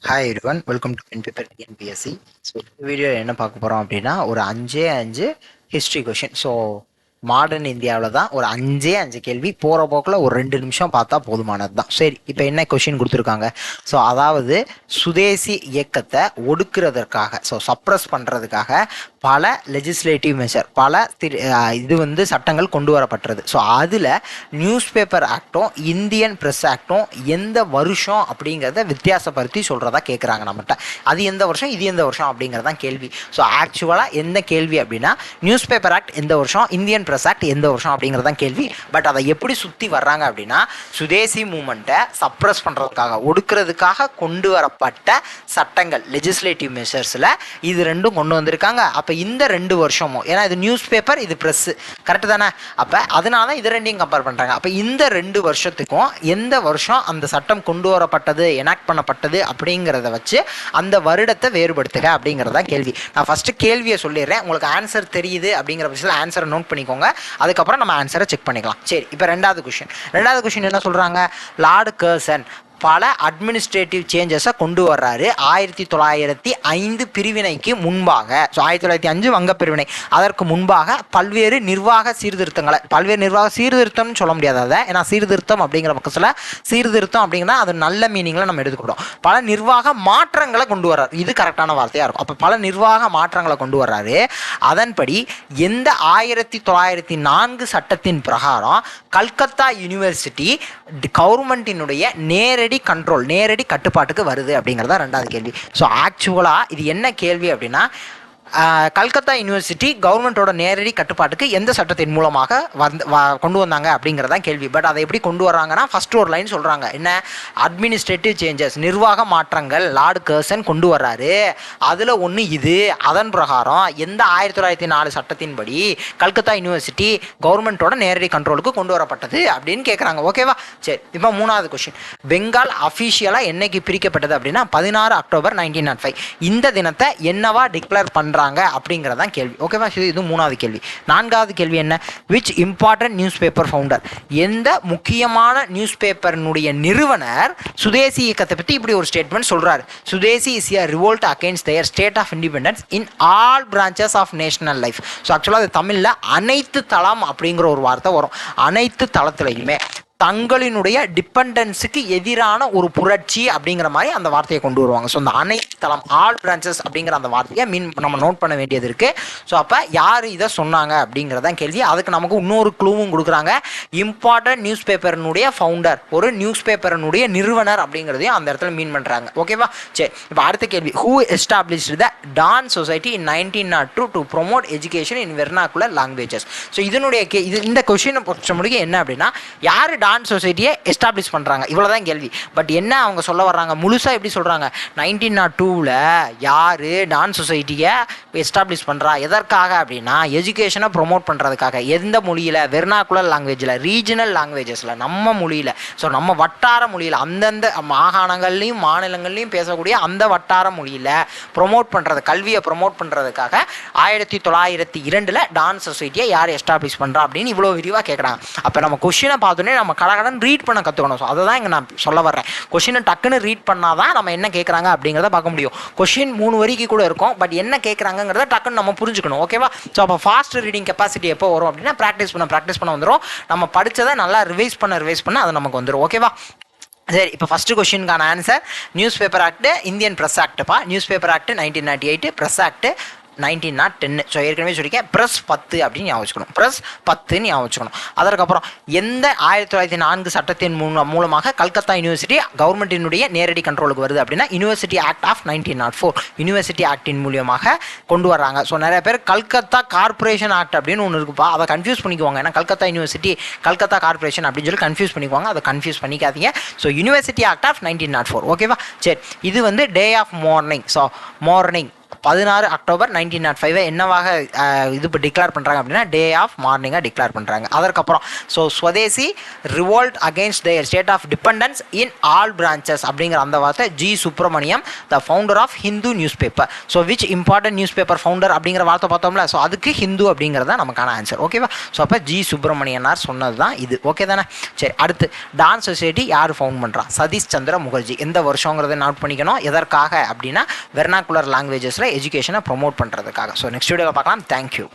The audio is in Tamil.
Hi everyone, welcome to pen paper TNPSC. So video என்ன பார்க்க போகிறோம் அப்படின்னா, ஒரு அஞ்சு ஹிஸ்ட்ரி கொஷின். ஸோ மாடர்ன் இந்தியாவில் தான் ஒரு அஞ்சு கேள்வி போகிற போக்கில் ஒரு 2 நிமிஷம் பார்த்தா போதுமானது தான். சரி, இப்போ என்ன கொஷின் கொடுத்துருக்காங்க? ஸோ அதாவது சுதேசி இயக்கத்தை ஒடுக்குறதற்காக, ஸோ சப்ரஸ் பண்ணுறதுக்காக பல லெஜிஸ்லேட்டிவ் மெஷர், பல சட்டங்கள் கொண்டு வரப்பட்டது. ஸோ அதில் நியூஸ் பேப்பர் ஆக்டும் இந்தியன் ப்ரெஸ் ஆக்டும் எந்த வருஷம் அப்படிங்கிறத வித்தியாசப்படுத்தி சொல்கிறதா கேட்குறாங்க நம்மகிட்ட. அது எந்த வருஷம், இது எந்த வருஷம் அப்படிங்கிறதான் கேள்வி. ஸோ ஆக்சுவலாக எந்த கேள்வி அப்படின்னா, நியூஸ் பேப்பர் ஆக்ட் எந்த வருஷம், இந்தியன் ப்ரெஸ் ஆக்ட் எந்த வருஷம் அப்படிங்கிறதான் கேள்வி. பட் அதை எப்படி சுற்றி வர்றாங்க அப்படின்னா, சுதேசி மூமெண்ட்டை சப்ரஸ் பண்ணுறதுக்காக, ஒடுக்கிறதுக்காக கொண்டு வரப்பட்ட சட்டங்கள், லெஜிஸ்லேட்டிவ் மெஷர்ஸில் இது ரெண்டும் கொண்டு வந்திருக்காங்க. அப்போ இந்த 2 வருஷமும், ஏன்னா இது நியூஸ் பேப்பர், இது ப்ரெஸ், கரெக்டு தானே? அப்போ அதனால இது ரெண்டையும் கம்பேர் பண்ணுறாங்க. அப்போ இந்த 2 வருஷத்துக்கும் எந்த வருஷம் அந்த சட்டம் கொண்டு வரப்பட்டது, எனாக்ட் பண்ணப்பட்டது அப்படிங்கிறத வச்சு அந்த வருடத்தை வேறுபடுத்துக அப்படிங்கிறதா கேள்வி. நான் ஃபஸ்ட்டு கேள்வியை சொல்லிடுறேன், உங்களுக்கு ஆன்சர் தெரியுது அப்படிங்கிற பட்சத்தில் ஆன்சரை நோட் பண்ணிக்கோங்க. அதுக்கப்புறம் நம்ம ஆன்சரை செக் பண்ணிக்கலாம். சரி, இப்போ ரெண்டாவது கொஷின் என்ன சொல்கிறாங்க? லார்டு கர்சன் பல அட்மினிஸ்ட்ரேட்டிவ் சேஞ்சஸை கொண்டு வர்றாரு 1905 பிரிவினைக்கு முன்பாக. ஸோ 1905 வங்க பிரிவினை, அதற்கு முன்பாக பல்வேறு நிர்வாக சீர்திருத்தம்னு சொல்ல முடியாது அதை, ஏன்னா சீர்திருத்தம் அப்படிங்கிற பக்கத்தில் சீர்திருத்தம் அப்படிங்கன்னா அது நல்ல மீனிங்கில் நம்ம எடுத்துக்கிட்டோம். பல நிர்வாக மாற்றங்களை கொண்டு வர்றாரு, இது கரெக்டான வார்த்தையாக இருக்கும். அப்போ பல நிர்வாக மாற்றங்களை கொண்டு வர்றாரு. அதன்படி எந்த 1904 சட்டத்தின் பிரகாரம் கல்கத்தா யூனிவர்சிட்டி கவர்மெண்ட்டினுடைய நேரடி கட்டுப்பாட்டுக்கு வருது அப்படிங்கிறதா ரெண்டாவது கேள்வி. ஸோ ஆக்சுவலாக இது என்ன கேள்வி அப்படின்னா, கல்கத்தா யூனிவர்சிட்டி கவர்மெண்ட்டோட நேரடி கட்டுப்பாட்டுக்கு எந்த சட்டத்தின் மூலமாக கொண்டு வந்தாங்க அப்படிங்கிறதான் கேள்வி. பட் அதை எப்படி கொண்டு வராங்கன்னா, ஃபர்ஸ்ட் ஒரு லைன் சொல்கிறாங்க, என்ன? அட்மினிஸ்ட்ரேட்டிவ் சேஞ்சஸ், நிர்வாக மாற்றங்கள் லார்டு கர்சன் கொண்டு வர்றாரு. அதில் ஒன்று இது. அதன் பிரகாரம் எந்த 1904 சட்டத்தின்படி கல்கத்தா யூனிவர்சிட்டி கவர்மெண்ட்டோட நேரடி கண்ட்ரோலுக்கு கொண்டு வரப்பட்டது அப்படின்னு கேட்குறாங்க. ஓகேவா? சரி, இப்போ மூணாவது கொஸ்டின். பெங்கால் அஃபிஷியலாக என்னைக்கு பிரிக்கப்பட்டது அப்படின்னா 16 அக்டோபர் 1905. இந்த தினத்தை என்னவா டிக்ளேர் பண்ணுறாங்க அப்படிங்கிறதான் கேள்வி. ஓகேவா? இது மூணாவது கேள்வி. நான்காவது கேள்வி என்ன? Which important news paper founder, எந்த முக்கியமான நியூஸ் பேப்பரினுடைய நிறுவனர் சுதேசி இயக்கத்தை பற்றி இப்படி ஒரு ஸ்டேட்மெண்ட் சொல்றாரு? Swadeshi is a revolt against their state of independence in all branches of national life. So ஆக்சுவலாக அது தமிழில் அனைத்து தளம் அப்படிங்கிற ஒரு வார்த்தை வரும். அனைத்து தளத்திலையுமே தங்களினுடைய டிபெண்டன்ஸுக்கு எதிரான ஒரு புரட்சி அப்படிங்கிற மாதிரி அந்த வார்த்தையை கொண்டு வருவாங்க. ஸோ அந்த அனைத்து தளம், ஆல் பிரான்ச்சஸ் அப்படிங்கிற அந்த வார்த்தையை நம்ம நோட் பண்ண வேண்டியது இருக்குது. ஸோ அப்போ யார் இதை சொன்னாங்க அப்படிங்கிறதான் கேள்வி. அதுக்கு நமக்கு இன்னொரு க்ளூவும் கொடுக்குறாங்க. இம்பார்ட்டன்ட் நியூஸ் பேப்பரினுடைய ஃபவுண்டர், ஒரு நியூஸ் பேப்பரினுடைய நிறுவனர் அப்படிங்கிறதையும் அந்த இடத்துல மீன் பண்ணுறாங்க. ஓகேவா? சரி, இப்போ அடுத்த கேள்வி. Who established the Dawn Society in 1902 to promote education in vernacular languages? So இதனுடைய இந்த கொஸ்டினை பொறுத்த முடியும் என்ன அப்படின்னா, யார் டான் சொசைட்டியை எஸ்டாப்ளிஷ் பண்ணுறாங்க? இவ்வளோதான் கேள்வி. பட் என்ன அவங்க சொல்ல வர்றாங்க, முழுசாக எப்படி சொல்கிறாங்க? 1902 யார் டான் சொசைட்டியை எஸ்டாப்ளிஷ் பண்ணுறா, எதற்காக அப்படின்னா எஜுகேஷனை ப்ரொமோட் பண்ணுறதுக்காக. எந்த மொழியில்? வெர்னாக்குலர் லாங்குவேஜில், ரீஜனல் லாங்குவேஜஸில், நம்ம மொழியில், ஸோ நம்ம வட்டார மொழியில், அந்தந்த மாகாணங்கள்லையும் மாநிலங்கள்லையும் பேசக்கூடிய அந்த வட்டார மொழியில் ப்ரொமோட் பண்ணுறது, கல்வியை ப்ரொமோட் பண்ணுறதுக்காக 1902 டான் சொசைட்டியை யார் எஸ்டாப்ளிஷ் பண்ணுறா அப்படின்னு இவ்வளோ விரிவாக கேட்குறாங்க. அப்போ நம்ம கொஸ்டினை பார்த்தோன்னே நம்ம கடகடன் ரீட் பண்ண கற்றுக்கணும். ஸோ அதை தான் இங்கே நான் சொல்ல வர்றேன். கொஷினை டக்குன்னு ரீட் பண்ணால் தான் நம்ம என்ன கேட்குறாங்க அப்படிங்கிறத பார்க்க முடியும். கொஷின் 3 வரிக்கு கூட இருக்கும், பட் என்ன கேட்குறாங்கிறத டக்குன்னு நம்ம புரிஞ்சுக்கணும். ஓகேவா? ஸோ அப்போ ஃபாஸ்ட் ரீடிங் கெப்பாசிட்டி எப்போ வரும் அப்படின்னா, ப்ராக்டிஸ் பண்ண வந்துடும். நம்ம படித்ததை நல்லா ரிவைஸ் பண்ண அது நமக்கு வந்துடும். ஓகேவா? சரி, இப்போ ஃபஸ்ட்டு கொஸ்டினுக்கான answer newspaper act, Indian press ஆக்ட்ப்பா. Newspaper act 1998, press act 1910. So ஏற்கனவே சொல்லியிருக்கேன், ப்ரெஸ் 10 அப்படின்னு ஞாபகம் வச்சுக்கணும். ப்ரெஸ் 10 ஞாபகம் வச்சுக்கணும். அதற்கப்புறம் எந்த 1904 சட்டத்தின் மூலமாக கல்கத்தா யூனிவர்சிட்டி கவர்மெண்ட்டினுடைய நேரடி கண்ட்ரோலுக்கு வருது அப்படின்னா, யூனிவர்சிட்டி ஆக்ட் ஆஃப் 1904, யூனிவர்சிட்டி ஆக்டின் மூலியமாக கொண்டு வர்றாங்க. ஸோ நிறைய பேர் கல்கத்தா கார்பரேஷன் ஆக்ட் அப்படின்னு ஒன்று இருக்குப்பா, அதை கன்ஃபியூஸ் பண்ணிக்குவாங்க. ஏன்னா கல்கத்தா யூனிவர்சிட்டி கல்கத்தா கார்பரேஷன் அப்படின்னு சொல்லி கன்ஃபியூஸ் பண்ணிக்குவாங்க. அதை கன்ஃபியூஸ் பண்ணிக்காதீங்க. So university act of 1904. ஓகேவா? சரி, இது day of mourning. So mourning 16 October 1905 என்னவாக இது இப்போ டிக்ளேர் பண்ணுறாங்க அப்படின்னா டே ஆஃப் மார்னிங்காக டிக்ளேர் பண்ணுறாங்க. அதற்கப்புறம் so Swadeshi revolt against their state of dependence in all branches அப்படிங்கிற அந்த வார்த்தை G Subramaniam the founder of Hindu news paper. So which important news paper founder அப்படிங்கிற வார்த்தை பார்த்தோம்ல, ஸோ அதுக்கு ஹிந்து அப்படிங்கிறதா நமக்கான ஆன்சர். ஓகேவா? ஸோ அப்போ ஜி சுப்பிரமணியனார் சொன்னது தான் இது. ஓகே தானே? சரி, அடுத்து டான் சொசைட்டி யார் ஃபவுண்ட் பண்ணுறா? சதீஷ் சந்திர முகர்ஜி. எந்த வருஷங்கிறத நோட் பண்ணிக்கணும். எதற்காக அப்படின்னா வெர்னாகுலர் லாங்குவேஜஸில் எஜுகேஷனை ப்ரொமோட் பண்ணுறதுக்காக. ஸோ நெக்ஸ்ட் வீடியோவில் பார்க்கலாம். தேங்க்யூ.